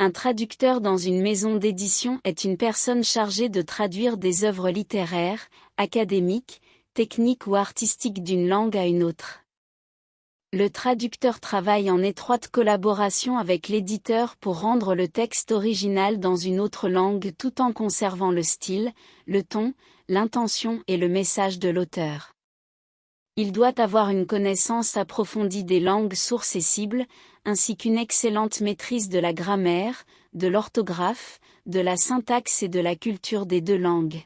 Un traducteur dans une maison d'édition est une personne chargée de traduire des œuvres littéraires, académiques, techniques ou artistiques d'une langue à une autre. Le traducteur travaille en étroite collaboration avec l'éditeur pour rendre le texte original dans une autre langue tout en conservant le style, le ton, l'intention et le message de l'auteur. Il doit avoir une connaissance approfondie des langues sources et cibles, ainsi qu'une excellente maîtrise de la grammaire, de l'orthographe, de la syntaxe et de la culture des deux langues.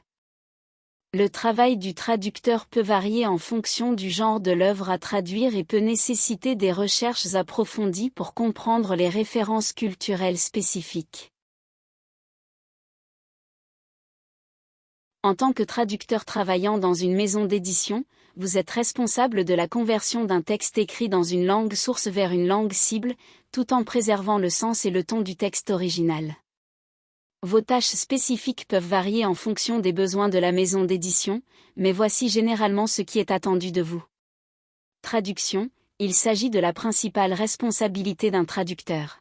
Le travail du traducteur peut varier en fonction du genre de l'œuvre à traduire et peut nécessiter des recherches approfondies pour comprendre les références culturelles spécifiques. En tant que traducteur travaillant dans une maison d'édition, vous êtes responsable de la conversion d'un texte écrit dans une langue source vers une langue cible, tout en préservant le sens et le ton du texte original. Vos tâches spécifiques peuvent varier en fonction des besoins de la maison d'édition, mais voici généralement ce qui est attendu de vous. Traduction, il s'agit de la principale responsabilité d'un traducteur.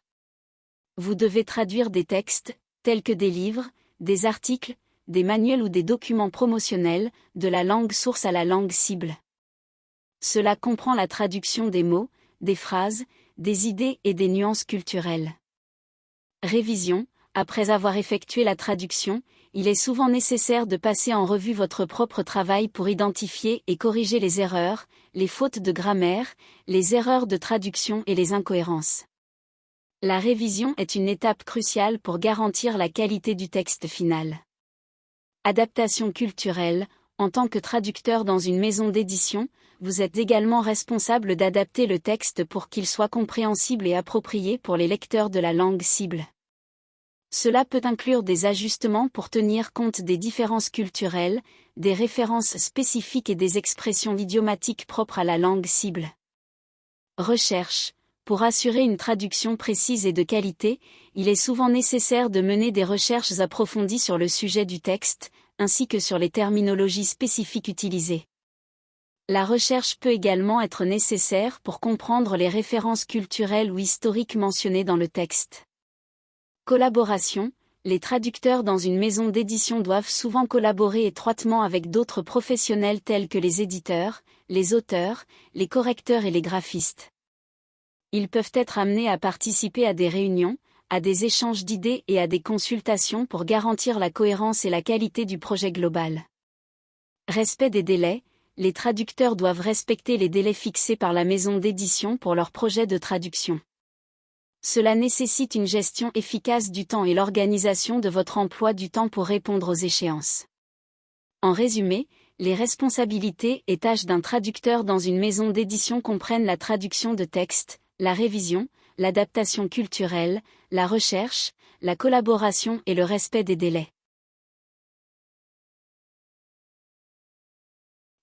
Vous devez traduire des textes, tels que des livres, des articles, des manuels ou des documents promotionnels, de la langue source à la langue cible. Cela comprend la traduction des mots, des phrases, des idées et des nuances culturelles. Révision. Après avoir effectué la traduction, il est souvent nécessaire de passer en revue votre propre travail pour identifier et corriger les erreurs, les fautes de grammaire, les erreurs de traduction et les incohérences. La révision est une étape cruciale pour garantir la qualité du texte final. Adaptation culturelle. En tant que traducteur dans une maison d'édition, vous êtes également responsable d'adapter le texte pour qu'il soit compréhensible et approprié pour les lecteurs de la langue cible. Cela peut inclure des ajustements pour tenir compte des différences culturelles, des références spécifiques et des expressions idiomatiques propres à la langue cible. Recherche. Pour assurer une traduction précise et de qualité, il est souvent nécessaire de mener des recherches approfondies sur le sujet du texte, ainsi que sur les terminologies spécifiques utilisées. La recherche peut également être nécessaire pour comprendre les références culturelles ou historiques mentionnées dans le texte. Collaboration. Les traducteurs dans une maison d'édition doivent souvent collaborer étroitement avec d'autres professionnels tels que les éditeurs, les auteurs, les correcteurs et les graphistes. Ils peuvent être amenés à participer à des réunions, à des échanges d'idées et à des consultations pour garantir la cohérence et la qualité du projet global. Respect des délais. Les traducteurs doivent respecter les délais fixés par la maison d'édition pour leur projet de traduction. Cela nécessite une gestion efficace du temps et l'organisation de votre emploi du temps pour répondre aux échéances. En résumé, les responsabilités et tâches d'un traducteur dans une maison d'édition comprennent la traduction de textes, la révision, l'adaptation culturelle, la recherche, la collaboration et le respect des délais.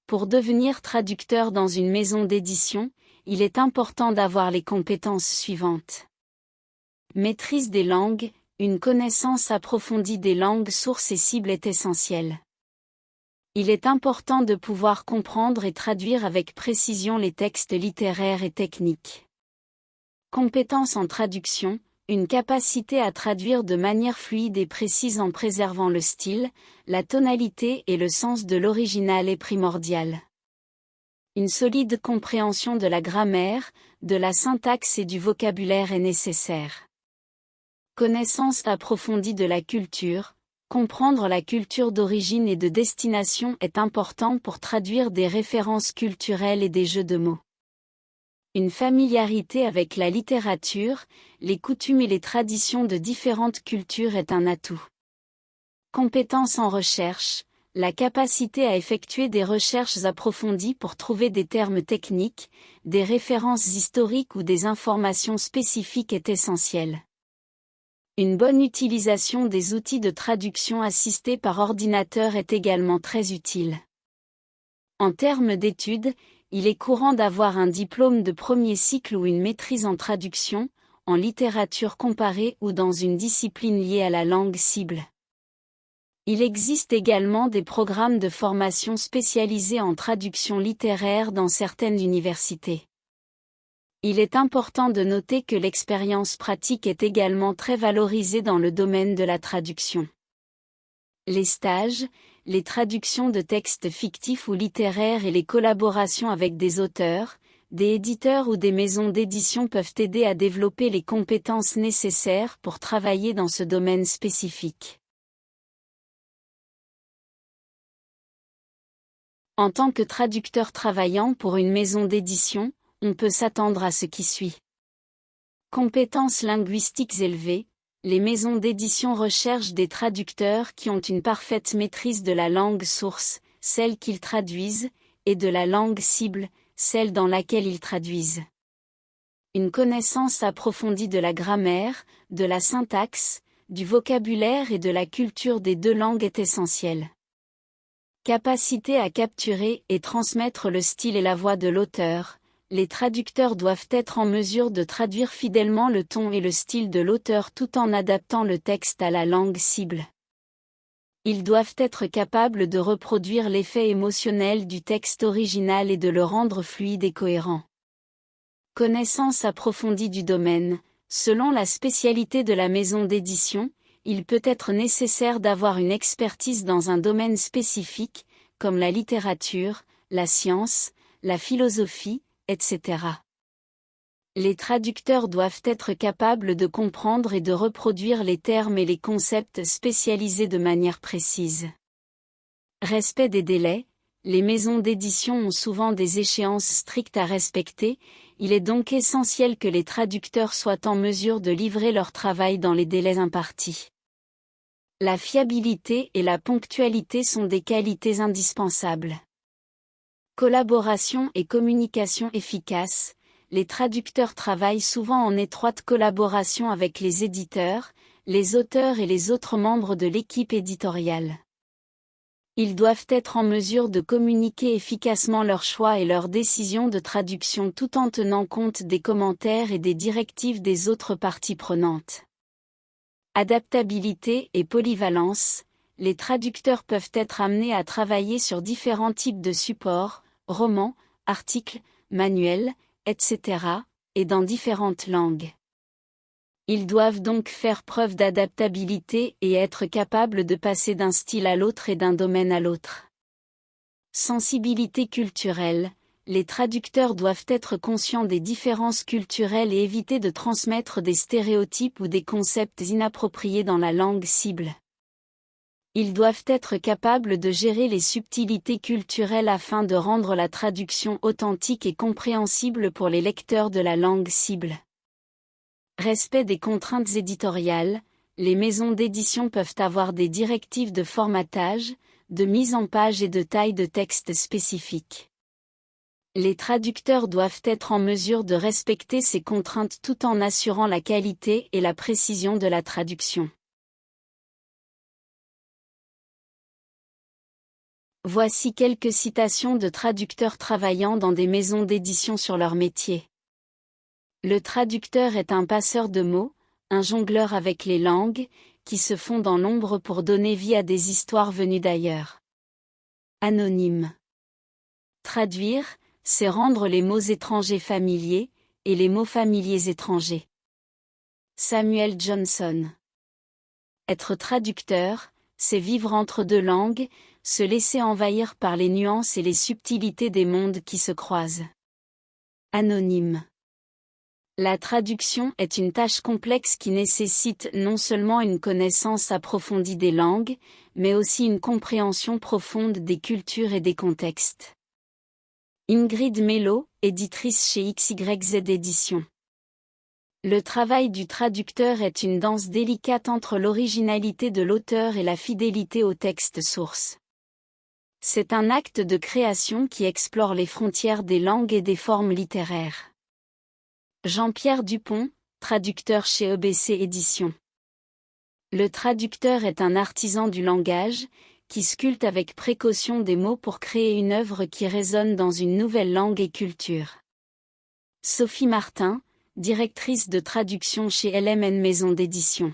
Pour devenir traducteur dans une maison d'édition, il est important d'avoir les compétences suivantes. Maîtrise des langues. Une connaissance approfondie des langues sources et cibles est essentielle. Il est important de pouvoir comprendre et traduire avec précision les textes littéraires et techniques. Compétence en traduction. Une capacité à traduire de manière fluide et précise en préservant le style, la tonalité et le sens de l'original est primordiale. Une solide compréhension de la grammaire, de la syntaxe et du vocabulaire est nécessaire. Connaissance approfondie de la culture. Comprendre la culture d'origine et de destination est important pour traduire des références culturelles et des jeux de mots. Une familiarité avec la littérature, les coutumes et les traditions de différentes cultures est un atout. Compétence en recherche. La capacité à effectuer des recherches approfondies pour trouver des termes techniques, des références historiques ou des informations spécifiques est essentielle. Une bonne utilisation des outils de traduction assistés par ordinateur est également très utile. En termes d'études, il est courant d'avoir un diplôme de premier cycle ou une maîtrise en traduction, en littérature comparée ou dans une discipline liée à la langue cible. Il existe également des programmes de formation spécialisés en traduction littéraire dans certaines universités. Il est important de noter que l'expérience pratique est également très valorisée dans le domaine de la traduction. Les stages, les traductions de textes fictifs ou littéraires et les collaborations avec des auteurs, des éditeurs ou des maisons d'édition peuvent aider à développer les compétences nécessaires pour travailler dans ce domaine spécifique. En tant que traducteur travaillant pour une maison d'édition, on peut s'attendre à ce qui suit. Compétences linguistiques élevées. Les maisons d'édition recherchent des traducteurs qui ont une parfaite maîtrise de la langue source, celle qu'ils traduisent, et de la langue cible, celle dans laquelle ils traduisent. Une connaissance approfondie de la grammaire, de la syntaxe, du vocabulaire et de la culture des deux langues est essentielle. Capacité à capturer et transmettre le style et la voix de l'auteur. Les traducteurs doivent être en mesure de traduire fidèlement le ton et le style de l'auteur tout en adaptant le texte à la langue cible. Ils doivent être capables de reproduire l'effet émotionnel du texte original et de le rendre fluide et cohérent. Connaissance approfondie du domaine. Selon la spécialité de la maison d'édition, il peut être nécessaire d'avoir une expertise dans un domaine spécifique, comme la littérature, la science, la philosophie, etc. Les traducteurs doivent être capables de comprendre et de reproduire les termes et les concepts spécialisés de manière précise. Respect des délais. Les maisons d'édition ont souvent des échéances strictes à respecter, il est donc essentiel que les traducteurs soient en mesure de livrer leur travail dans les délais impartis. La fiabilité et la ponctualité sont des qualités indispensables. Collaboration et communication efficace. Les traducteurs travaillent souvent en étroite collaboration avec les éditeurs, les auteurs et les autres membres de l'équipe éditoriale. Ils doivent être en mesure de communiquer efficacement leurs choix et leurs décisions de traduction tout en tenant compte des commentaires et des directives des autres parties prenantes. Adaptabilité et polyvalence. Les traducteurs peuvent être amenés à travailler sur différents types de supports, romans, articles, manuels, etc., et dans différentes langues. Ils doivent donc faire preuve d'adaptabilité et être capables de passer d'un style à l'autre et d'un domaine à l'autre. Sensibilité culturelle. Les traducteurs doivent être conscients des différences culturelles et éviter de transmettre des stéréotypes ou des concepts inappropriés dans la langue cible. Ils doivent être capables de gérer les subtilités culturelles afin de rendre la traduction authentique et compréhensible pour les lecteurs de la langue cible. Respect des contraintes éditoriales. Les maisons d'édition peuvent avoir des directives de formatage, de mise en page et de taille de texte spécifiques. Les traducteurs doivent être en mesure de respecter ces contraintes tout en assurant la qualité et la précision de la traduction. Voici quelques citations de traducteurs travaillant dans des maisons d'édition sur leur métier. Le traducteur est un passeur de mots, un jongleur avec les langues, qui se fond dans l'ombre pour donner vie à des histoires venues d'ailleurs. Anonyme. Traduire, c'est rendre les mots étrangers familiers, et les mots familiers étrangers. Samuel Johnson. Être traducteur, c'est vivre entre deux langues, se laisser envahir par les nuances et les subtilités des mondes qui se croisent. Anonyme. La traduction est une tâche complexe qui nécessite non seulement une connaissance approfondie des langues, mais aussi une compréhension profonde des cultures et des contextes. Ingrid Mello, éditrice chez XYZ Éditions. Le travail du traducteur est une danse délicate entre l'originalité de l'auteur et la fidélité au texte source. C'est un acte de création qui explore les frontières des langues et des formes littéraires. Jean-Pierre Dupont, traducteur chez EBC Éditions. Le traducteur est un artisan du langage, qui sculpte avec précaution des mots pour créer une œuvre qui résonne dans une nouvelle langue et culture. Sophie Martin, directrice de traduction chez LMN Maison d'édition.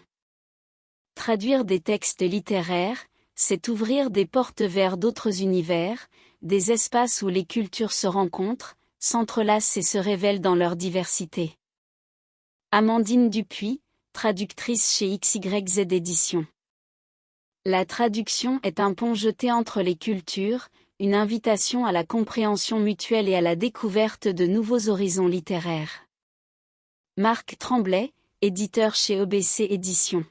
Traduire des textes littéraires, c'est ouvrir des portes vers d'autres univers, des espaces où les cultures se rencontrent, s'entrelacent et se révèlent dans leur diversité. Amandine Dupuis, traductrice chez XYZ Éditions. La traduction est un pont jeté entre les cultures, une invitation à la compréhension mutuelle et à la découverte de nouveaux horizons littéraires. Marc Tremblay, éditeur chez EBC Éditions.